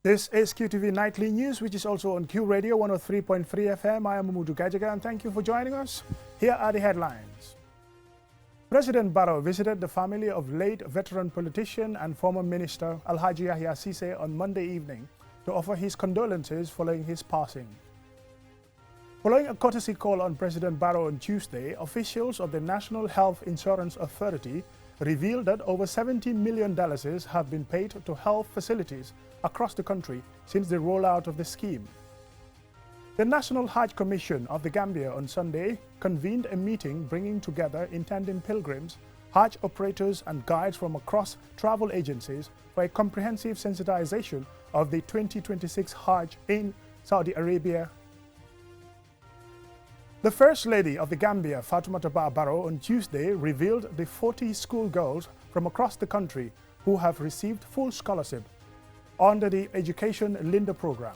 This is Qtv Nightly News, which is also on Q Radio 103.3 FM. I am Umudu Gajaga, and thank you for joining us. Here are the headlines. President Barrow visited the family of late veteran politician and former minister Alhaji Ceesay on Monday evening to offer his condolences following his passing. Following a courtesy call on President Barrow on Tuesday, officials of the National Health Insurance Authority revealed that over $70 million have been paid to health facilities across the country since the rollout of the scheme. The National Hajj Commission of the Gambia on Sunday convened a meeting bringing together intending pilgrims, Hajj operators and guides from across travel agencies for a comprehensive sensitization of the 2026 Hajj in Saudi Arabia. The First Lady of the Gambia, Fatoumata Barrow, on Tuesday revealed the 40 schoolgirls from across the country who have received full scholarship under the Education Linda program.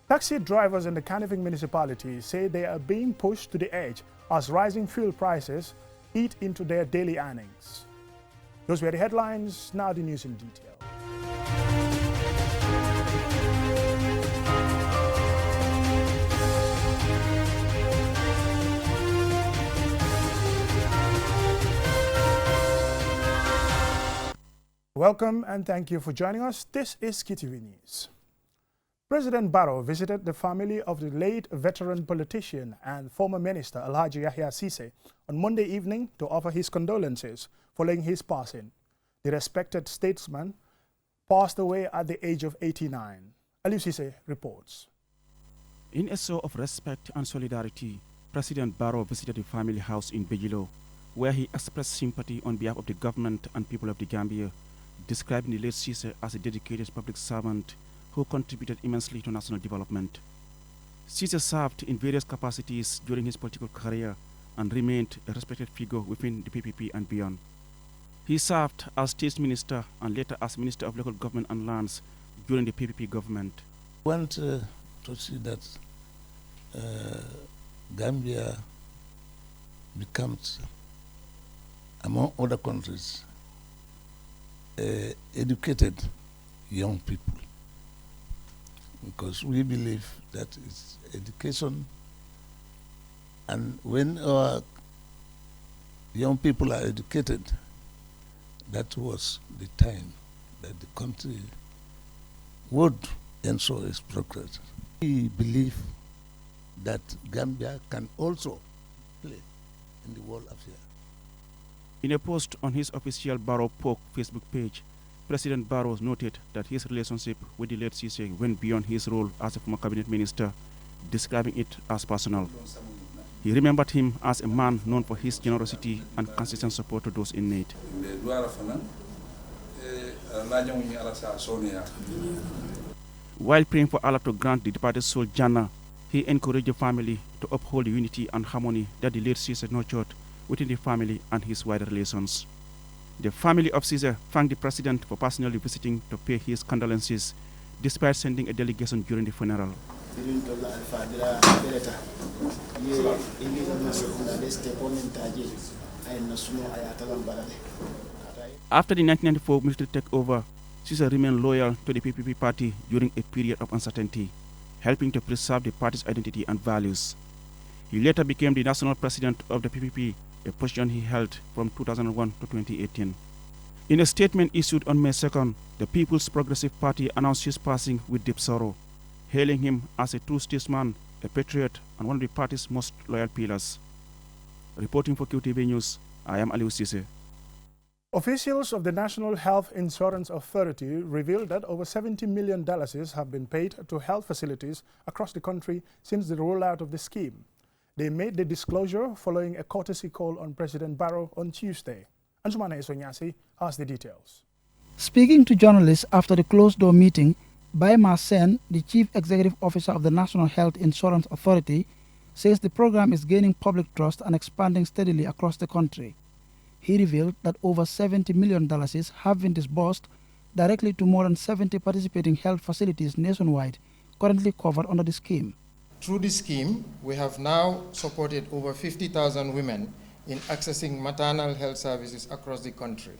Taxi drivers in the Caniving municipality say they are being pushed to the edge as rising fuel prices eat into their daily earnings. Those were the headlines, now the news in detail. Welcome and thank you for joining us. This is Qtv News. President Barrow visited the family of the late veteran politician and former minister Alhaji Ceesay on Monday evening to offer his condolences following his passing. The respected statesman passed away at the age of 89. Ceesay reports. In a show of respect and solidarity, President Barrow visited the family house in Bejilo, where he expressed sympathy on behalf of the government and people of the Gambia, describing the late Ceesay as a dedicated public servant who contributed immensely to national development. Ceesay served in various capacities during his political career and remained a respected figure within the PPP and beyond. He served as State Minister and later as Minister of Local Government and Lands during the PPP government. I want to see that Gambia becomes, among other countries, educated young people, because we believe that it's education, and when our young people are educated, that was the time that the country would ensure its progress. We believe that Gambia can also play in the world affair. In a post on his official Barrow Polk Facebook page, President Barrow noted that his relationship with the late Ceesay went beyond his role as a former cabinet minister, describing it as personal. He remembered him as a man known for his generosity and consistent support to those in need. While praying for Allah to grant the departed soul Jannah, he encouraged the family to uphold the unity and harmony that the late Ceesay nurtured within the family and his wider relations. The family of Ceesay thanked the president for personally visiting to pay his condolences, despite sending a delegation during the funeral. After the 1994 military takeover, Ceesay remained loyal to the PPP party during a period of uncertainty, helping to preserve the party's identity and values. He later became the national president of the PPP, a position he held from 2001 to 2018. In a statement issued on May 2nd, the People's Progressive Party announced his passing with deep sorrow, hailing him as a true statesman, a patriot, and one of the party's most loyal pillars. Reporting for QTV News, I am Ceesay. Officials of the National Health Insurance Authority revealed that over $70 million have been paid to health facilities across the country since the rollout of the scheme. They made the disclosure following a courtesy call on President Barrow on Tuesday. Anjumana Esonyasi has the details. Speaking to journalists after the closed-door meeting, Baima Sen, the Chief Executive Officer of the National Health Insurance Authority, says the program is gaining public trust and expanding steadily across the country. He revealed that over $70 million have been disbursed directly to more than 70 participating health facilities nationwide currently covered under the scheme. Through this scheme, we have now supported over 50,000 women in accessing maternal health services across the country.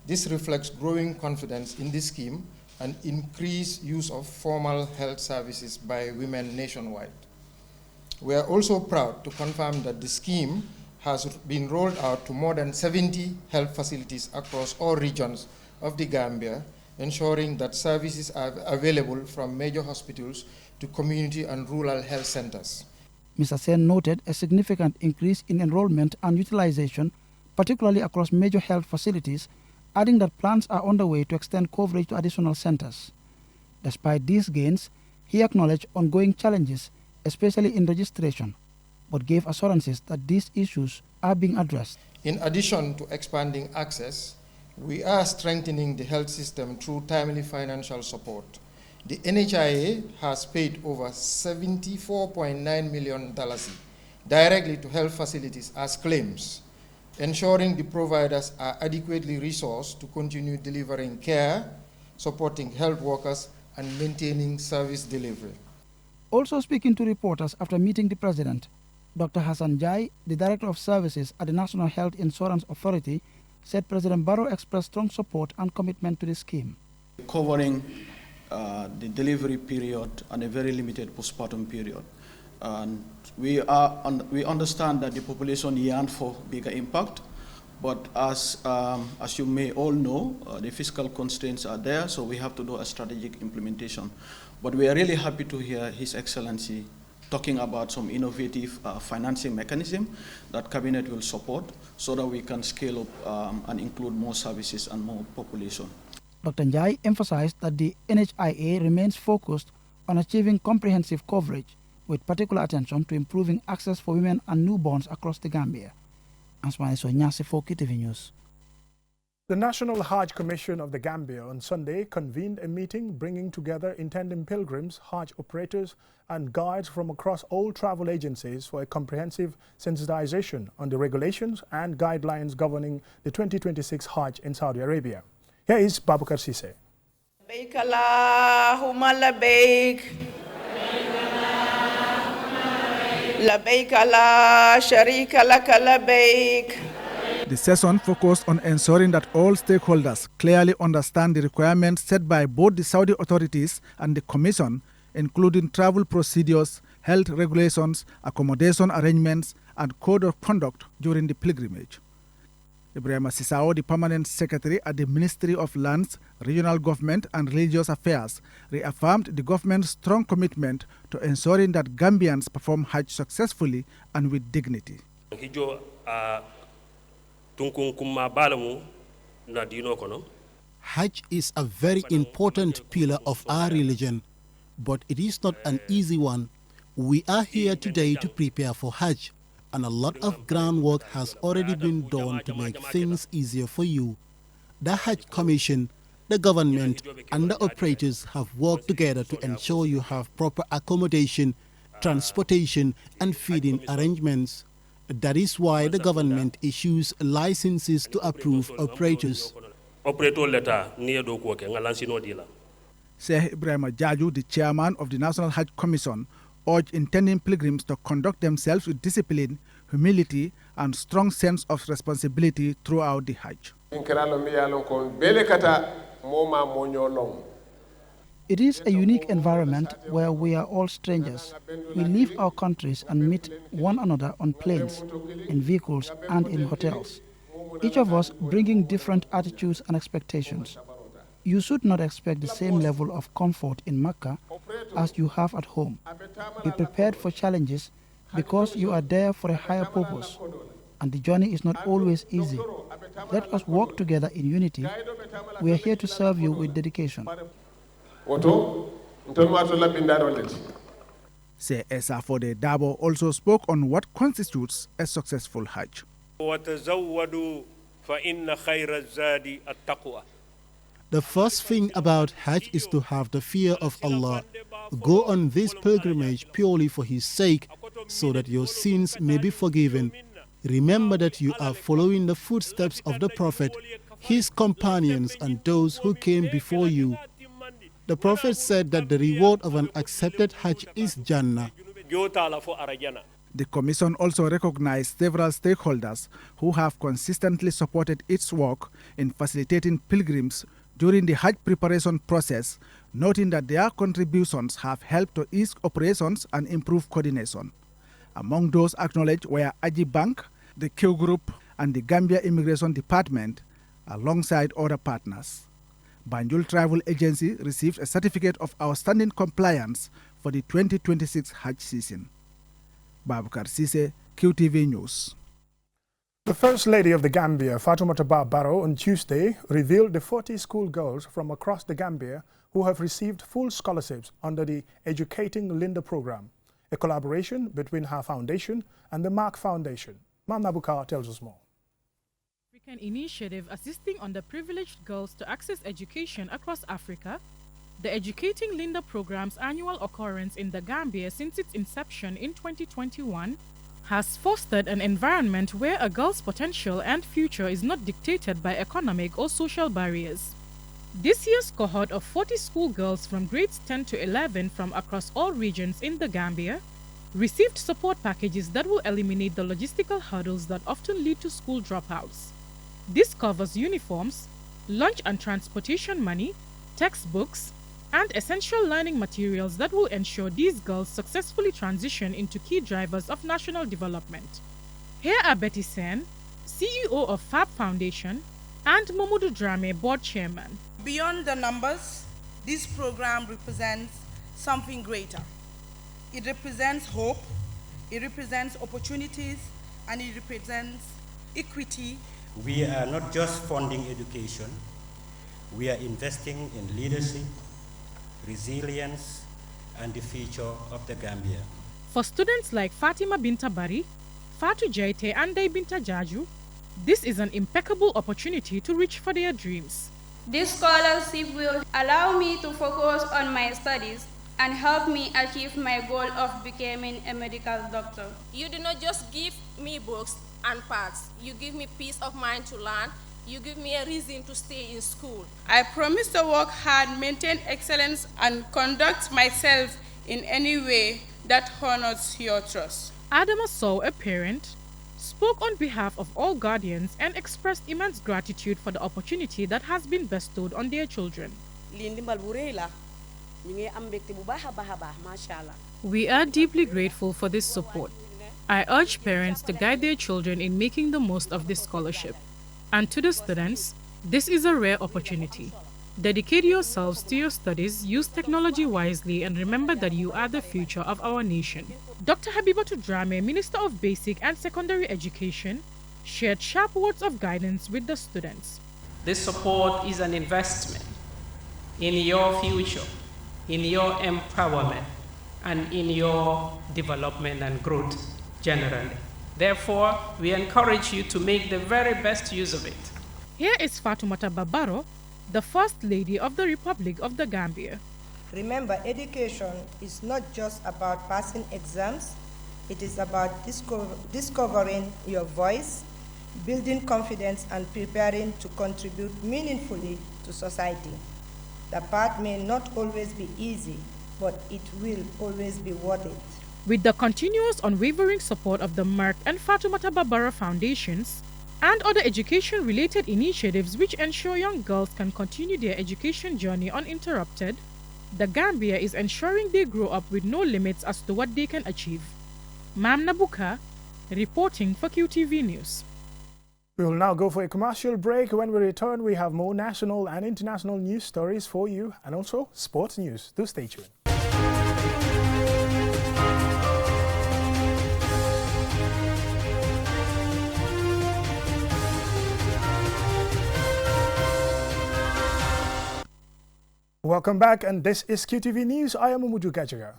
This reflects growing confidence in this scheme and increased use of formal health services by women nationwide. We are also proud to confirm that the scheme has been rolled out to more than 70 health facilities across all regions of the Gambia, ensuring that services are available from major hospitals to community and rural health centers. Mr. Sen noted a significant increase in enrollment and utilization, particularly across major health facilities, adding that plans are underway to extend coverage to additional centers. Despite these gains, he acknowledged ongoing challenges, especially in registration, but gave assurances that these issues are being addressed. In addition to expanding access, we are strengthening the health system through timely financial support. The NHIA has paid over $74.9 million directly to health facilities as claims, ensuring the providers are adequately resourced to continue delivering care, supporting health workers, and maintaining service delivery. Also speaking to reporters after meeting the President, Dr. Hassan Jai, the Director of Services at the National Health Insurance Authority, said President Barrow expressed strong support and commitment to the scheme. Covering the delivery period and a very limited postpartum period. And we understand that the population yearns for bigger impact, but as you may all know, the fiscal constraints are there, so we have to do a strategic implementation. But we are really happy to hear His Excellency talking about some innovative financing mechanism that Cabinet will support so that we can scale up and include more services and more population. Dr. Njai emphasized that the NHIA remains focused on achieving comprehensive coverage, with particular attention to improving access for women and newborns across the Gambia. Ansmani Sonyasi for Qtv News. The National Hajj Commission of the Gambia on Sunday convened a meeting bringing together intending pilgrims, Hajj operators, and guides from across all travel agencies for a comprehensive sensitization on the regulations and guidelines governing the 2026 Hajj in Saudi Arabia. Here is Babakar Ceesay. Labbaik Allahumma labbaik. Labbaik la sharika laka labbaik. The session focused on ensuring that all stakeholders clearly understand the requirements set by both the Saudi authorities and the Commission, including travel procedures, health regulations, accommodation arrangements, and code of conduct during the pilgrimage. Ibrahim Ceesay, the Permanent Secretary at the Ministry of Lands, Regional Government and Religious Affairs, reaffirmed the government's strong commitment to ensuring that Gambians perform Hajj successfully and with dignity. Hajj is a very important pillar of our religion, but it is not an easy one. We are here today to prepare for Hajj, and a lot of groundwork has already been done to make things easier for you. The Hajj Commission, the government, and the operators have worked together to ensure you have proper accommodation, transportation, and feeding arrangements. That is why the government issues licenses to approve operators. Sheikh Ibrahim Jaju, the chairman of the National Hajj Commission, urged intending pilgrims to conduct themselves with discipline, humility, and strong sense of responsibility throughout the Hajj. It is a unique environment where we are all strangers. We leave our countries and meet one another on planes, in vehicles, and in hotels. Each of us bringing different attitudes and expectations. You should not expect the same level of comfort in Mecca as you have at home. Be prepared for challenges because you are there for a higher purpose, and the journey is not always easy. Let us work together in unity. We are here to serve you with dedication. Say Esa for the Dabo also spoke on what constitutes a successful Hajj. The first thing about Hajj is to have the fear of Allah. Go on this pilgrimage purely for His sake, so that your sins may be forgiven. Remember that you are following the footsteps of the Prophet, his companions, and those who came before you. The Prophet said that the reward of an accepted Hajj is Jannah. The Commission also recognized several stakeholders who have consistently supported its work in facilitating pilgrims during the Hajj preparation process, noting that their contributions have helped to ease operations and improve coordination. Among those acknowledged were Aji Bank, the Q Group, and the Gambia Immigration Department, alongside other partners. Banjul Travel Agency received a certificate of outstanding compliance for the 2026 Hajj season. Babakar Ceesay, QTV News. The First Lady of the Gambia, Fatoumata Barrow, on Tuesday revealed the 40 schoolgirls from across the Gambia who have received full scholarships under the Educating Linda program, a collaboration between her foundation and the Mark Foundation. Mam Nabukar tells us more. African initiative assisting underprivileged girls to access education across Africa, the Educating Linda program's annual occurrence in the Gambia since its inception in 2021 has fostered an environment where a girl's potential and future is not dictated by economic or social barriers. This year's cohort of 40 schoolgirls from grades 10 to 11 from across all regions in the Gambia received support packages that will eliminate the logistical hurdles that often lead to school dropouts. This covers uniforms, lunch and transportation money, textbooks, and essential learning materials that will ensure these girls successfully transition into key drivers of national development. Here are Betty Sen, CEO of FAB Foundation, and Mamudu Drame, Board Chairman. Beyond the numbers, this program represents something greater. It represents hope, it represents opportunities, and it represents equity. We are not just funding education, we are investing in leadership, resilience, and the future of the Gambia. For students like Fatima Binta Bari, Fatu Jaite, and Day Binta Jaju, this is an impeccable opportunity to reach for their dreams. This scholarship will allow me to focus on my studies and help me achieve my goal of becoming a medical doctor. You do not just give me books and pads. You give me peace of mind to learn. You give me a reason to stay in school. I promise to work hard, maintain excellence, and conduct myself in any way that honors your trust. Adama Sow, a parent, spoke on behalf of all guardians and expressed immense gratitude for the opportunity that has been bestowed on their children. We are deeply grateful for this support. I urge parents to guide their children in making the most of this scholarship. And to the students, this is a rare opportunity. Dedicate yourselves to your studies, use technology wisely, and remember that you are the future of our nation. Dr. Habibatu Drame, Minister of Basic and Secondary Education, shared sharp words of guidance with the students. This support is an investment in your future, in your empowerment, and in your development and growth generally. Therefore, we encourage you to make the very best use of it. Here is Fatoumata Barrow, the First Lady of the Republic of the Gambia. Remember, education is not just about passing exams, it is about discovering your voice, building confidence, and preparing to contribute meaningfully to society. The path may not always be easy, but it will always be worth it. With the continuous unwavering support of the Mark and Fatoumata Barrow Foundations and other education-related initiatives which ensure young girls can continue their education journey uninterrupted, the Gambia is ensuring they grow up with no limits as to what they can achieve. Mam Nabuka, reporting for QTV News. We will now go for a commercial break. When we return, we have more national and international news stories for you and also sports news. Do stay tuned. Welcome back, and this is QTV News. I am Umudu Gajaga.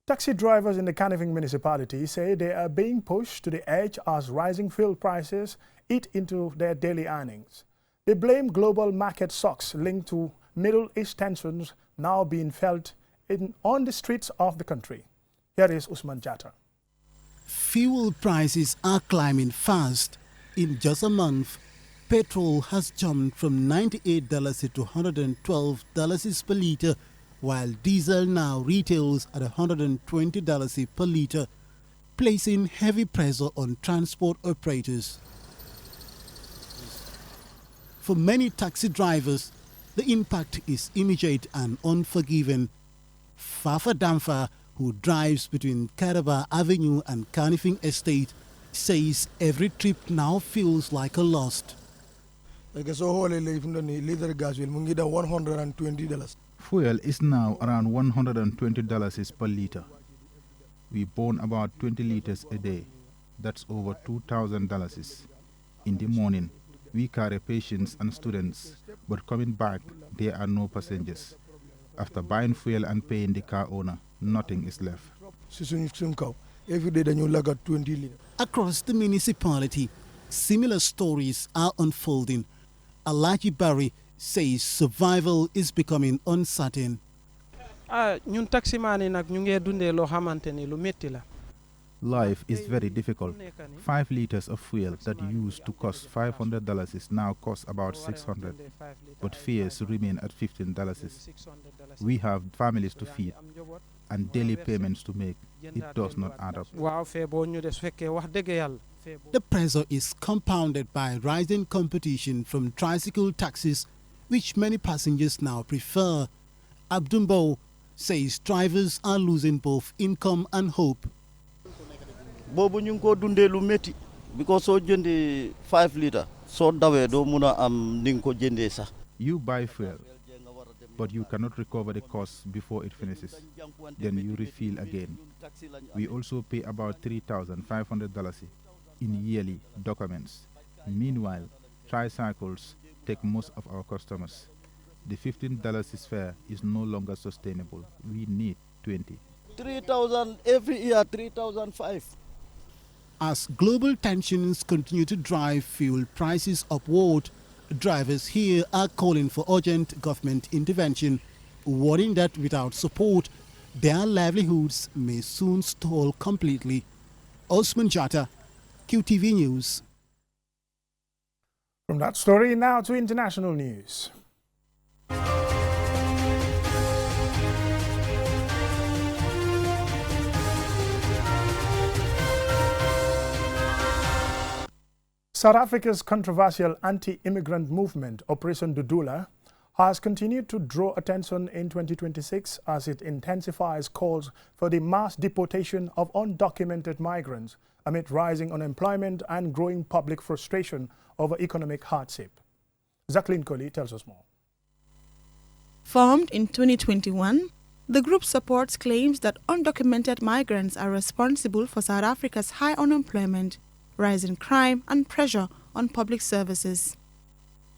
Taxi drivers in the Kanifing municipality say they are being pushed to the edge as rising fuel prices eat into their daily earnings. They blame global market shocks linked to Middle East tensions now being felt on the streets of the country. Here is Usman Jatta. Fuel prices are climbing fast. In just a month, petrol has jumped from $98 to $112 per litre, while diesel now retails at $120 per litre, placing heavy pressure on transport operators. For many taxi drivers, the impact is immediate and unforgiving. Fafa Damfa, who drives between Karaba Avenue and Carnifing Estate, says every trip now feels like a loss. $120. Fuel is now around $120 per liter. We burn about 20 liters a day. That's over $2,000. In the morning, we carry patients and students, but coming back, there are no passengers. After buying fuel and paying the car owner, nothing is left. Every day you lag at 20 liters. Across the municipality, similar stories are unfolding. Alhaji Barry says survival is becoming uncertain. Life is very difficult. 5 liters of fuel that used to cost $500 is now cost about $600, but fares remain at $15. We have families to feed and daily payments to make. It does not add up. The pressure is compounded by rising competition from tricycle taxis, which many passengers now prefer. Abdumbo says drivers are losing both income and hope. Because so 5 liter, so you buy fuel, but you cannot recover the cost before it finishes. Then you refill again. We also pay about $3,500 in yearly documents. Meanwhile, tricycles take most of our customers. The $15 fare is no longer sustainable. We need 20. 3,000 every year, 3,500. As global tensions continue to drive fuel prices upward, drivers here are calling for urgent government intervention, warning that without support, their livelihoods may soon stall completely. Osman Jatta, QTV News. From that story, now to international news. South Africa's controversial anti-immigrant movement, Operation Dudula, has continued to draw attention in 2026 as it intensifies calls for the mass deportation of undocumented migrants amid rising unemployment and growing public frustration over economic hardship. Jacqueline Coley tells us more. Formed in 2021, the group supports claims that undocumented migrants are responsible for South Africa's high unemployment, rising crime and pressure on public services.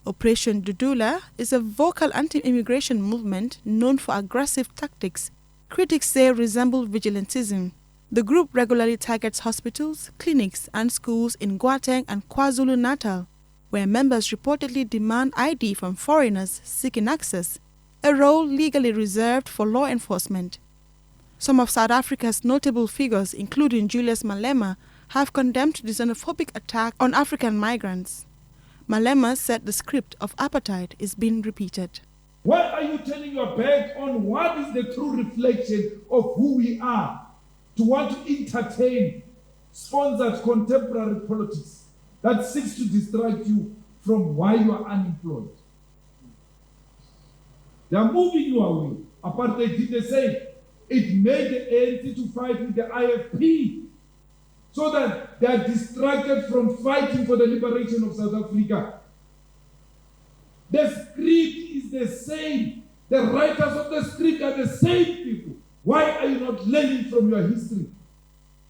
Operation Dudula is a vocal anti-immigration movement known for aggressive tactics critics say resemble vigilantism. The group regularly targets hospitals, clinics and schools in Gauteng and KwaZulu-Natal, where members reportedly demand ID from foreigners seeking access, a role legally reserved for law enforcement. Some of South Africa's notable figures, including Julius Malema, have condemned the xenophobic attack on African migrants. Malema said the script of apartheid is being repeated. Why are you turning your back on what is the true reflection of who we are to want to entertain sponsored contemporary politics that seeks to distract you from why you are unemployed? They are moving you away. Apartheid did the same. It made the ANC to fight with the IFP so that they are distracted from fighting for the liberation of South Africa. The script is the same. The writers of the script are the same people. Why are you not learning from your history?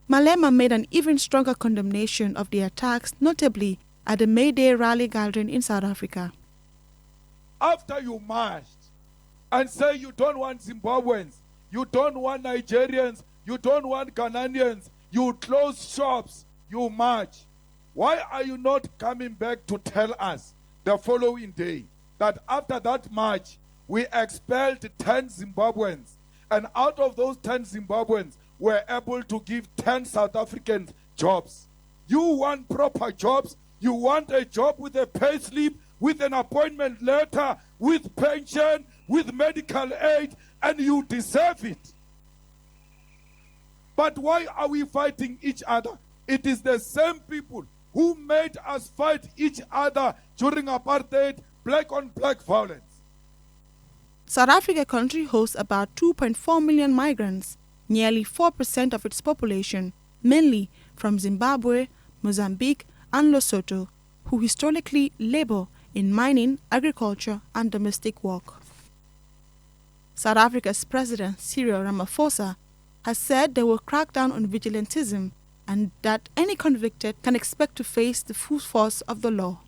Malema made an even stronger condemnation of the attacks, notably at the May Day rally gathering in South Africa. After you marched and say you don't want Zimbabweans, you don't want Nigerians, you don't want Ghanaians, you close shops, you march. Why are you not coming back to tell us the following day that after that march, we expelled 10 Zimbabweans, and out of those 10 Zimbabweans, we're able to give 10 South Africans jobs? You want proper jobs? You want a job with a pay slip, with an appointment letter, with pension, with medical aid, and you deserve it. But why are we fighting each other? It is the same people who made us fight each other during apartheid, black on black violence. South Africa country hosts about 2.4 million migrants, nearly 4% of its population, mainly from Zimbabwe, Mozambique and Lesotho, who historically labor in mining, agriculture and domestic work. South Africa's President Cyril Ramaphosa has said they will crack down on vigilantism and that any convicted can expect to face the full force of the law.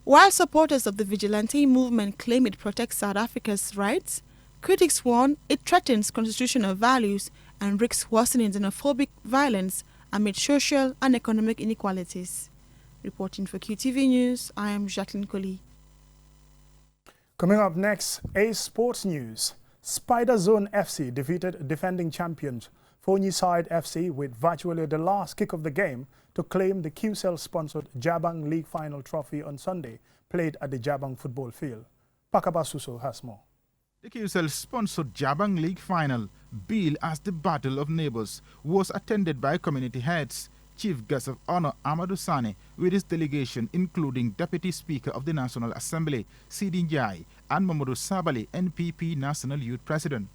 While supporters of the vigilante movement claim it protects South Africa's rights, critics warn it threatens constitutional values and risks worsening xenophobic violence amid social and economic inequalities. Reporting for QTV News, I am Jacqueline Collie. Coming up next, A Sports News. Spider Zone FC defeated defending champions Fourniside FC with virtually the last kick of the game to claim the QCell-sponsored Jabang League Final trophy on Sunday, played at the Jabang football field. Pakaba Suso has more. The QCell-sponsored Jabang League Final, billed as the Battle of Neighbors, was attended by community heads, Chief Guest of Honor Amadou Sane, with his delegation including Deputy Speaker of the National Assembly, Sidi Njai, and Mamadou Sabali, NPP National Youth President.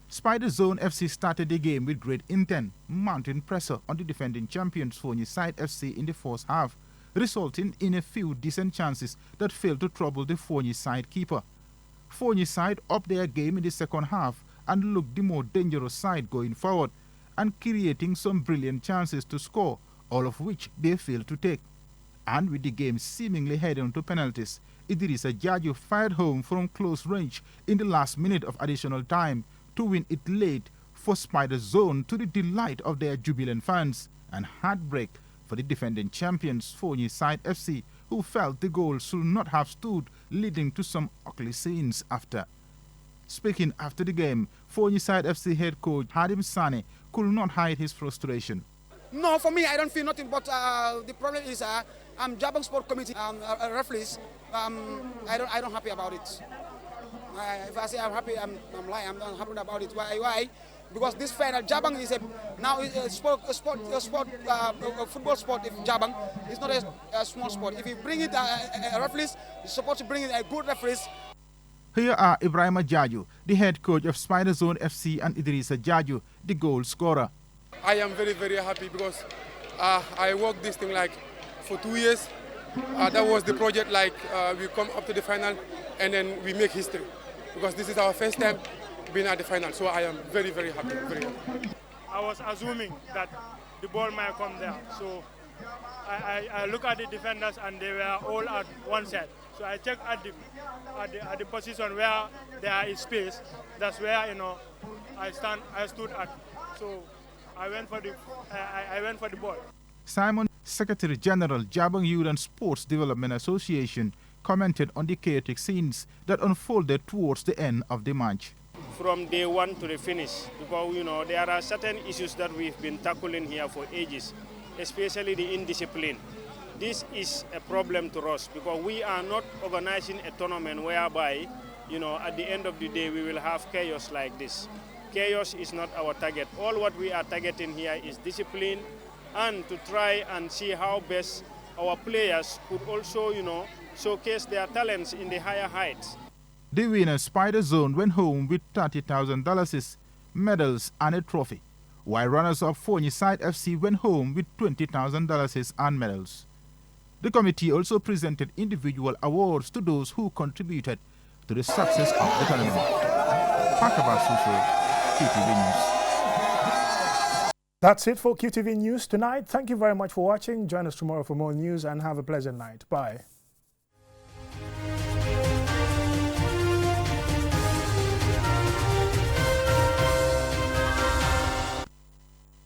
Spider Zone FC started the game with great intent, mounting pressure on the defending champions Fourniside FC in the first half, resulting in a few decent chances that failed to trouble the Fourniside keeper. Fourniside upped their game in the second half and looked the more dangerous side going forward, and creating some brilliant chances to score, all of which they failed to take. And with the game seemingly heading to penalties, Idrissa Jaju fired home from close range in the last minute of additional time to win it late for Spider Zone, to the delight of their jubilant fans, and heartbreak for the defending champions Fourniside FC, who felt the goal should not have stood, leading to some ugly scenes after. Speaking after the game, Fourniside FC head coach Hadim Sane could not hide his frustration. No, for me, I don't feel nothing, but the problem is I'm Jabang Sport Committee referees. I don't happy about it. If I say I'm happy, I'm lying. I'm not happy about it. Why? Because this final Jabang is now a football sport. If Jabang is not a small sport, if you bring it a referees, you're supposed to bring in a good referees. Here are Ibrahima Jaju, the head coach of Spider Zone FC, and Idrissa Jaju, the goal scorer. I am very, very happy because I worked this thing like for 2 years. That was the project, like we come up to the final and then we make history. Because this is our first time being at the final, so I am very, very happy. Very happy. I was assuming that the ball might come there, so I look at the defenders and they were all at one side. So I checked at the position where there is space. That's where I stood at. So I went for the ball. Simon, Secretary General, Jabang Youth and Sports Development Association, commented on the chaotic scenes that unfolded towards the end of the match. From day one to the finish, because there are certain issues that we've been tackling here for ages, especially the indiscipline. This is a problem to us because we are not organizing a tournament whereby, at the end of the day we will have chaos like this. Chaos is not our target. All what we are targeting here is discipline and to try and see how best our players could also, showcase their talents in the higher heights. The winner, Spider Zone, went home with $30,000, medals and a trophy, while runners-up Fourniside FC went home with $20,000 and medals. The committee also presented individual awards to those who contributed to the success of the tournament. Pakaba Suso, QTV News. That's it for QTV News tonight. Thank you very much for watching. Join us tomorrow for more news and have a pleasant night. Bye.